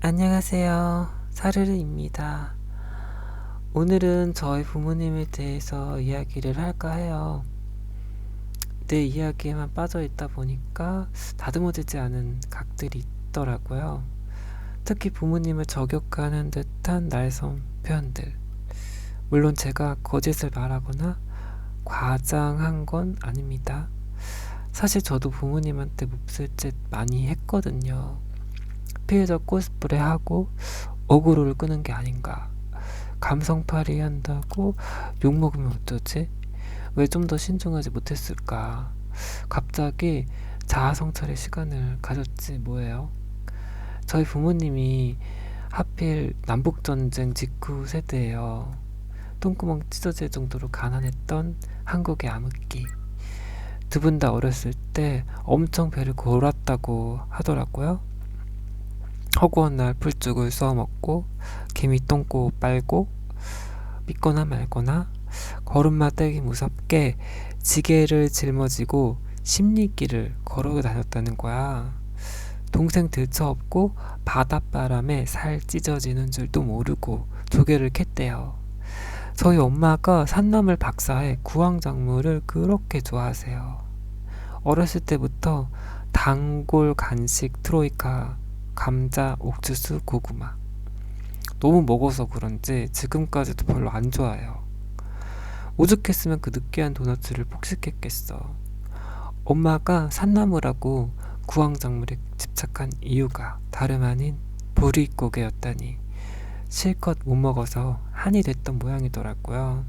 안녕하세요. 사르르입니다. 오늘은 저희 부모님에 대해서 이야기를 할까 해요. 내 이야기에만 빠져 있다 보니까 다듬어지지 않은 각들이 있더라고요. 특히 부모님을 저격하는 듯한 날선 표현들. 물론 제가 거짓을 말하거나 과장한 건 아닙니다. 사실 저도 부모님한테 몹쓸 짓 많이 했거든요. 피해자 코스프레 하고 어그로를 끄는 게 아닌가. 감성팔이 한다고 욕먹으면 어쩌지? 왜 좀 더 신중하지 못했을까? 갑자기 자아성찰의 시간을 가졌지 뭐예요? 저희 부모님이 하필 남북전쟁 직후 세대예요. 똥구멍 찢어질 정도로 가난했던 한국의 암흑기. 두 분 다 어렸을 때 엄청 배를 골았다고 하더라고요. 허구한 날 풀죽을 쏘아먹고 개미 똥꼬 빨고 믿거나 말거나 걸음마 떼기 무섭게 지게를 짊어지고 십리길을 걸어 다녔다는 거야. 동생 들쳐업고 바닷바람에 살 찢어지는 줄도 모르고 조개를 캤대요. 저희 엄마가 산나물 박사에 구황작물을 그렇게 좋아하세요. 어렸을 때부터 단골 간식 트로이카, 감자, 옥수수, 고구마. 너무 먹어서 그런지 지금까지도 별로 안 좋아해요. 오죽했으면 그 느끼한 도넛을 폭식했겠어. 엄마가 산나물하고 구황작물에 집착한 이유가 다름 아닌 보릿고개였다니 실컷 못 먹어서 한이 됐던 모양이더라고요.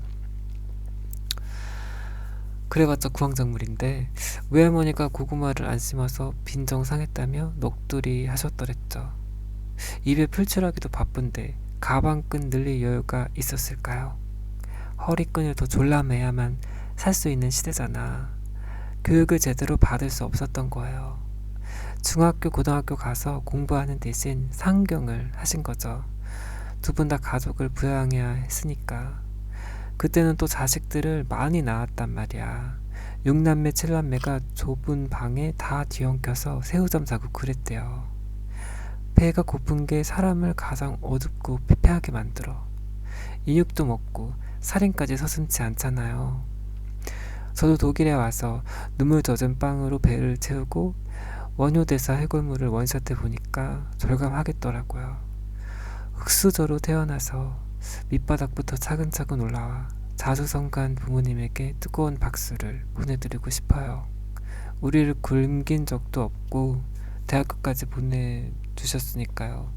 그래봤자 구황작물인데 외할머니가 고구마를 안 심어서 빈정 상했다며 넋두리 하셨더랬죠. 입에 풀칠하기도 바쁜데 가방끈 늘릴 여유가 있었을까요? 허리끈을 더 졸라매야만 살 수 있는 시대잖아. 교육을 제대로 받을 수 없었던 거예요. 중학교, 고등학교 가서 공부하는 대신 상경을 하신 거죠. 두 분 다 가족을 부양해야 했으니까. 그때는 또 자식들을 많이 낳았단 말이야. 6남매, 7남매가 좁은 방에 다 뒤엉켜서 새우잠 자고 그랬대요. 배가 고픈 게 사람을 가장 어둡고 피폐하게 만들어. 인육도 먹고 살인까지 서슴지 않잖아요. 저도 독일에 와서 눈물 젖은 빵으로 배를 채우고 원효대사 해골물을 원샷해 보니까 절감하겠더라고요. 흙수저로 태어나서 밑바닥부터 차근차근 올라와 자수성가한 부모님에게 뜨거운 박수를 보내드리고 싶어요. 우리를 굶긴 적도 없고 대학교까지 보내주셨으니까요.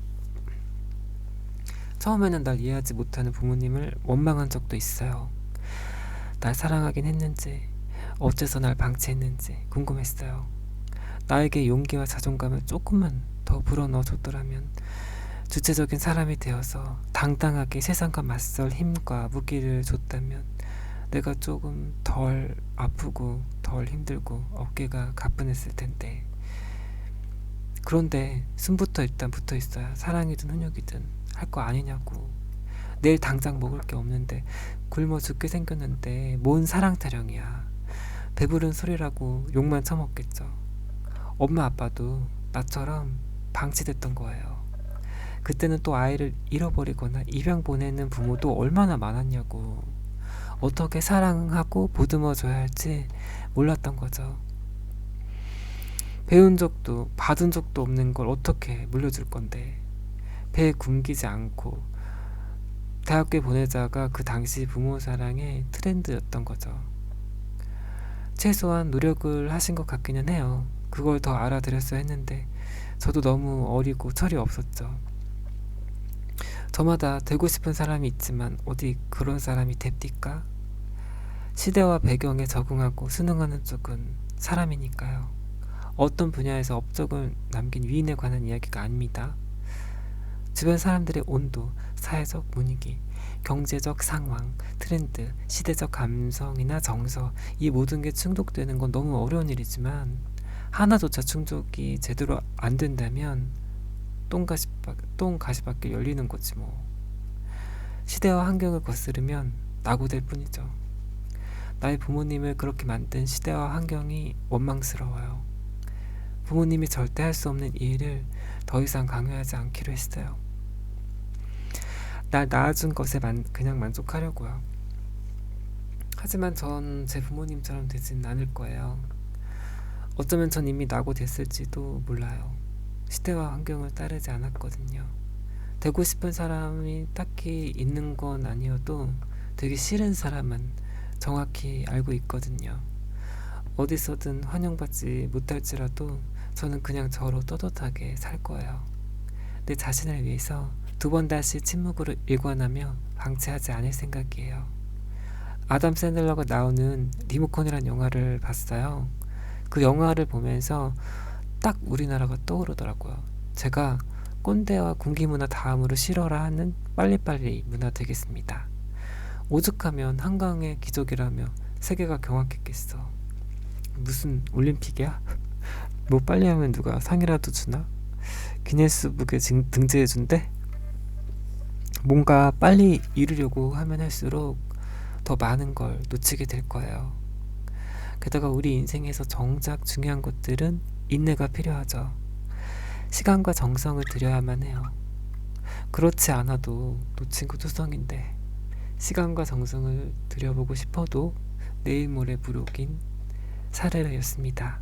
처음에는 날 이해하지 못하는 부모님을 원망한 적도 있어요. 날 사랑하긴 했는지 어째서 날 방치했는지 궁금했어요. 나에게 용기와 자존감을 조금만 더 불어넣어 줬더라면 주체적인 사람이 되어서 당당하게 세상과 맞설 힘과 무기를 줬다면 내가 조금 덜 아프고 덜 힘들고 어깨가 가뿐했을 텐데. 그런데 숨부터 일단 붙어 있어야 사랑이든 훈육이든 할 거 아니냐고. 내일 당장 먹을 게 없는데 굶어 죽게 생겼는데 뭔 사랑 타령이야. 배부른 소리라고 욕만 처먹겠죠. 엄마 아빠도 나처럼 방치됐던 거예요. 그때는 또 아이를 잃어버리거나 입양 보내는 부모도 얼마나 많았냐고. 어떻게 사랑하고 보듬어줘야 할지 몰랐던 거죠. 배운 적도 받은 적도 없는 걸 어떻게 물려줄 건데. 배에 굶기지 않고 대학교에 보내자가 그 당시 부모 사랑의 트렌드였던 거죠. 최소한 노력을 하신 것 같기는 해요. 그걸 더 알아들였어야 했는데 저도 너무 어리고 철이 없었죠. 저마다 되고 싶은 사람이 있지만 어디 그런 사람이 됩니까? 시대와 배경에 적응하고 순응하는 쪽은 사람이니까요. 어떤 분야에서 업적을 남긴 위인에 관한 이야기가 아닙니다. 주변 사람들의 온도, 사회적 분위기, 경제적 상황, 트렌드, 시대적 감성이나 정서, 이 모든 게 충족되는 건 너무 어려운 일이지만 하나조차 충족이 제대로 안 된다면 똥가시밖에 열리는 거지 뭐. 시대와 환경을 거스르면 낙오될 뿐이죠. 나의 부모님을 그렇게 만든 시대와 환경이 원망스러워요. 부모님이 절대 할 수 없는 이 일을 더 이상 강요하지 않기로 했어요. 날 낳아준 것에 그냥 만족하려고요. 하지만 전 제 부모님처럼 되진 않을 거예요. 어쩌면 전 이미 낙오 됐을지도 몰라요. 시대와 환경을 따르지 않았거든요. 되고 싶은 사람이 딱히 있는 건 아니어도 되기 싫은 사람은 정확히 알고 있거든요. 어디서든 환영받지 못할지라도 저는 그냥 저로 떳떳하게 살 거예요. 내 자신을 위해서 두 번 다시 침묵으로 일관하며 방치하지 않을 생각이에요. 아담 샌들러가 나오는 리모컨이란 영화를 봤어요. 그 영화를 보면서 딱 우리나라가 떠오르더라고요. 제가 꼰대와 군기문화 다음으로 싫어라 하는 빨리빨리 문화 되겠습니다. 오죽하면 한강의 기적이라며 세계가 경악했겠어. 무슨 올림픽이야? 뭐 빨리 하면 누가 상이라도 주나? 기네스북에 등재해준대? 뭔가 빨리 이루려고 하면 할수록 더 많은 걸 놓치게 될 거예요. 게다가 우리 인생에서 정작 중요한 것들은 인내가 필요하죠. 시간과 정성을 들여야만 해요. 그렇지 않아도 놓친 거 투성인데 시간과 정성을 들여보고 싶어도 내일 모레 부록인 사르르였습니다.